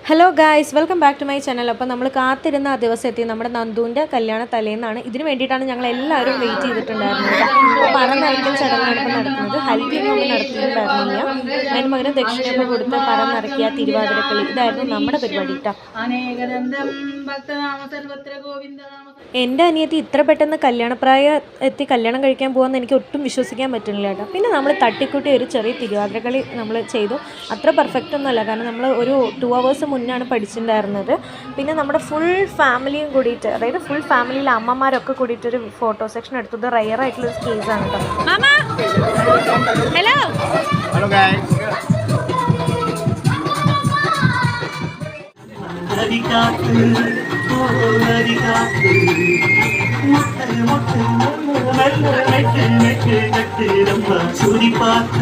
Hello guys, welcome back to my channel. അപ്പോൾ നമ്മൾ കാത്തിരുന്ന ആ ദിവസം എത്തി. നമ്മുടെ നന്ദുവിൻ്റെ കല്യാണ തലേന്നാണ്. ഇതിന് വേണ്ടിയിട്ടാണ് ഞങ്ങൾ എല്ലാവരും വെയിറ്റ് ചെയ്തിട്ടുണ്ടായിരുന്നത്. അപ്പോൾ പറന്നിറക്കൽ ചടങ്ങാണ് ഇപ്പോൾ നടക്കുന്നത്. ഹൽദിയൊന്നും ഒന്നും നടത്തിയിട്ടുണ്ടായിരുന്നില്ല. അതിന് പകരം ദക്ഷിണയൊക്കെ കൊടുത്ത് പറന്നിറക്കിയ തിരുവാതിരക്കളി, ഇതായിരുന്നു നമ്മുടെ പരിപാടി കേട്ടോ. എൻ്റെ അനിയത്തി ഇത്ര പെട്ടെന്ന് കല്യാണപ്രായം എത്തി കല്യാണം കഴിക്കാൻ പോകുമെന്ന് എനിക്ക് ഒട്ടും വിശ്വസിക്കാൻ പറ്റുന്നില്ല കേട്ടോ. പിന്നെ നമ്മൾ തട്ടിക്കൂട്ടി ഒരു ചെറിയ തിരുവാതിരക്കളി നമ്മൾ ചെയ്തു. അത്ര പെർഫെക്റ്റ് ഒന്നുമല്ല, കാരണം നമ്മൾ ഒരു 2 hours മുന്നാണ് പഠിച്ചിട്ടുണ്ടായിരുന്നത്. പിന്നെ നമ്മുടെ ഫുൾ ഫാമിലിയും കൂടിയിട്ട്, അതായത് ഫുൾ ഫാമിലിയിലെ അമ്മമാരൊക്കെ കൂടിയിട്ടൊരു ഫോട്ടോ സെക്ഷൻ എടുത്തത് റയർ ആയിട്ടുള്ളൊരു കേസാണ് കേട്ടോ. Hello ചുരി path